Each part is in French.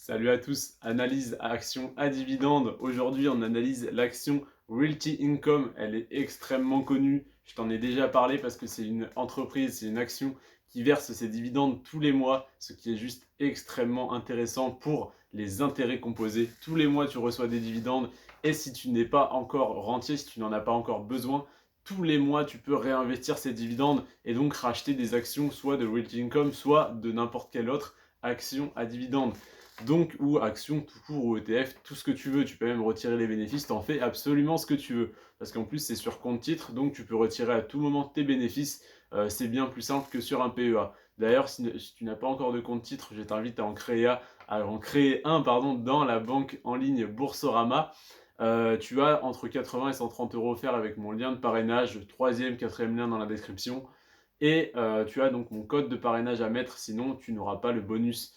Salut à tous, analyse action à dividende. Aujourd'hui, on analyse l'action Realty Income. Elle est extrêmement connue. Je t'en ai déjà parlé parce que c'est une entreprise, c'est une action qui verse ses dividendes tous les mois, ce qui est juste extrêmement intéressant pour les intérêts composés. Tous les mois, tu reçois des dividendes et si tu n'es pas encore rentier, si tu n'en as pas encore besoin, tous les mois, tu peux réinvestir ces dividendes et donc racheter des actions soit de Realty Income, soit de n'importe quelle autre action à dividende. Donc, ou action tout court ou ETF, tout ce que tu veux. Tu peux même retirer les bénéfices, t'en fais absolument ce que tu veux. Parce qu'en plus, c'est sur compte titre, donc tu peux retirer à tout moment tes bénéfices. C'est bien plus simple que sur un PEA. D'ailleurs, si tu n'as pas encore de compte titre, je t'invite à en créer un dans la banque en ligne Boursorama. Tu as entre 80 et 130 euros offerts avec mon lien de parrainage, troisième, quatrième lien dans la description. Et tu as donc mon code de parrainage à mettre, sinon tu n'auras pas le bonus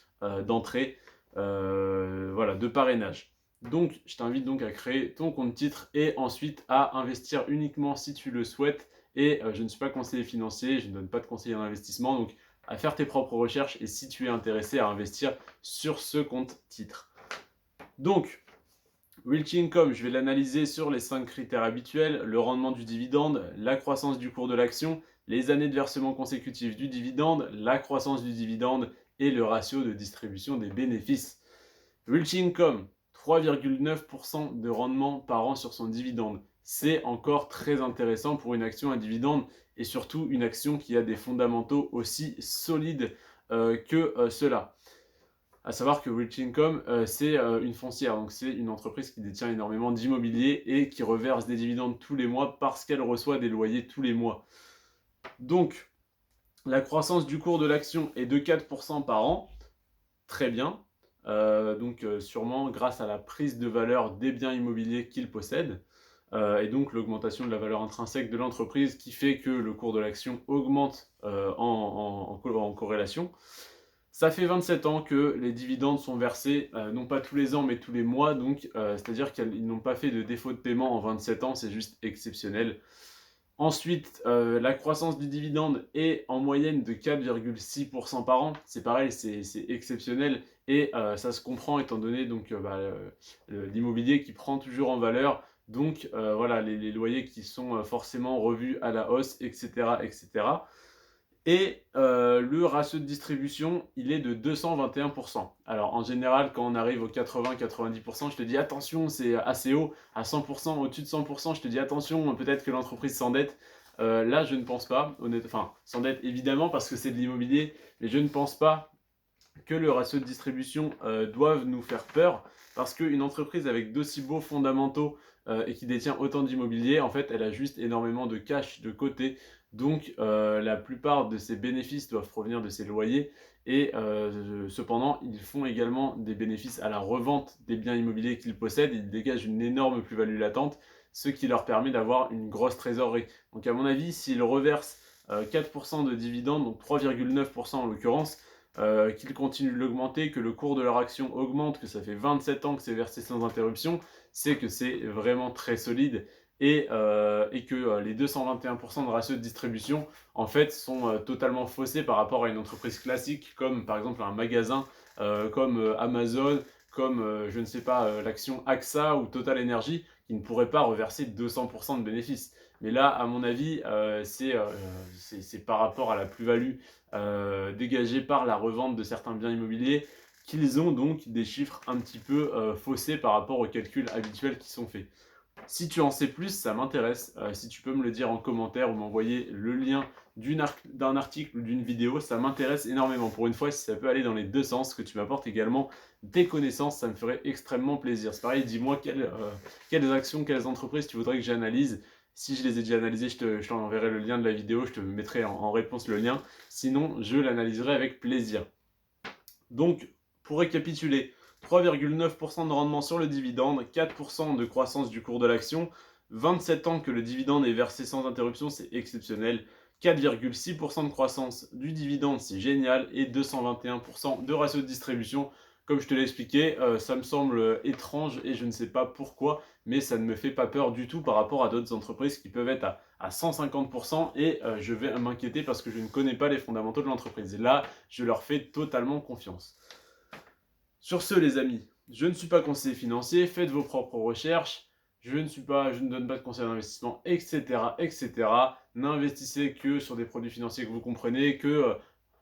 d'entrée voilà, de parrainage. Donc, je t'invite donc à créer ton compte titre et ensuite à investir uniquement si tu le souhaites. Et je ne suis pas conseiller financier, je ne donne pas de conseils en investissement, donc à faire tes propres recherches et si tu es intéressé à investir sur ce compte titre. Donc, Realty Income, je vais l'analyser sur les 5 critères habituels, le rendement du dividende, la croissance du cours de l'action, les années de versement consécutif du dividende, la croissance du dividende et le ratio de distribution des bénéfices. Realty Income, 3,9% de rendement par an sur son dividende. C'est encore très intéressant pour une action à dividende et surtout une action qui a des fondamentaux aussi solides que cela. À savoir que Rich Income, c'est une foncière, donc c'est une entreprise qui détient énormément d'immobilier et qui reverse des dividendes tous les mois parce qu'elle reçoit des loyers tous les mois. Donc, la croissance du cours de l'action est de 4% par an, très bien. Sûrement grâce à la prise de valeur des biens immobiliers qu'il possède. Et donc l'augmentation de la valeur intrinsèque de l'entreprise qui fait que le cours de l'action augmente en corrélation. Ça fait 27 ans que les dividendes sont versés, non pas tous les ans, mais tous les mois. Donc, c'est-à-dire qu'ils n'ont pas fait de défaut de paiement en 27 ans, c'est juste exceptionnel. Ensuite, la croissance du dividende est en moyenne de 4,6% par an. C'est pareil, c'est exceptionnel et ça se comprend étant donné donc, l'immobilier qui prend toujours en valeur. Donc voilà, les loyers qui sont forcément revus à la hausse, etc. etc. Et le ratio de distribution, il est de 221%. Alors en général, quand on arrive aux 80-90%, je te dis attention, c'est assez haut. À 100%, au-dessus de 100%, je te dis attention, peut-être que l'entreprise s'endette. Là, je ne pense pas, enfin, s'endette évidemment parce que c'est de l'immobilier, mais je ne pense pas que le ratio de distribution doive nous faire peur parce qu'une entreprise avec d'aussi beaux fondamentaux et qui détient autant d'immobilier, en fait, elle a juste énormément de cash de côté. Donc, la plupart de ses bénéfices doivent provenir de ses loyers et cependant, ils font également des bénéfices à la revente des biens immobiliers qu'ils possèdent. Ils dégagent une énorme plus-value latente, ce qui leur permet d'avoir une grosse trésorerie. Donc, à mon avis, s'ils reversent 4% de dividendes, donc 3,9% en l'occurrence, qu'ils continuent de l'augmenter, que le cours de leur action augmente, que ça fait 27 ans que c'est versé sans interruption, c'est que c'est vraiment très solide et que les 221% de ratio de distribution en fait sont totalement faussés par rapport à une entreprise classique comme par exemple un magasin comme Amazon, comme je ne sais pas l'action AXA ou Total Energy qui ne pourraient pas reverser 200% de bénéfices. Mais là, à mon avis, c'est par rapport à la plus-value dégagée par la revente de certains biens immobiliers qu'ils ont donc des chiffres un petit peu faussés par rapport aux calculs habituels qui sont faits. Si tu en sais plus, ça m'intéresse. Si tu peux me le dire en commentaire ou m'envoyer le lien d'un article ou d'une vidéo, ça m'intéresse énormément. Pour une fois, si ça peut aller dans les deux sens, que tu m'apportes également des connaissances, ça me ferait extrêmement plaisir. C'est pareil, dis-moi quelles actions, quelles entreprises tu voudrais que j'analyse. Si je les ai déjà analysées, je t'enverrai le lien de la vidéo, je te mettrai en réponse le lien. Sinon, je l'analyserai avec plaisir. Donc, pour récapituler, 3,9% de rendement sur le dividende, 4% de croissance du cours de l'action, 27 ans que le dividende est versé sans interruption, c'est exceptionnel. 4,6% de croissance du dividende, c'est génial. Et 221% de ratio de distribution. Comme je te l'ai expliqué, ça me semble étrange et je ne sais pas pourquoi, mais ça ne me fait pas peur du tout par rapport à d'autres entreprises qui peuvent être à 150% et je vais m'inquiéter parce que je ne connais pas les fondamentaux de l'entreprise. Et là, je leur fais totalement confiance. Sur ce, les amis, je ne suis pas conseiller financier, faites vos propres recherches. Je ne donne pas de conseils d'investissement, etc., etc. N'investissez que sur des produits financiers que vous comprenez, que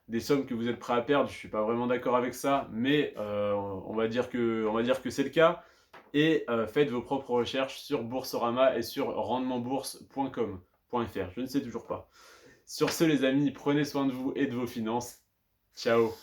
des sommes que vous êtes prêt à perdre. Je ne suis pas vraiment d'accord avec ça, mais on va dire que c'est le cas. Et faites vos propres recherches sur Boursorama et sur rendementbourse.com.fr. Je ne sais toujours pas. Sur ce, les amis, prenez soin de vous et de vos finances. Ciao.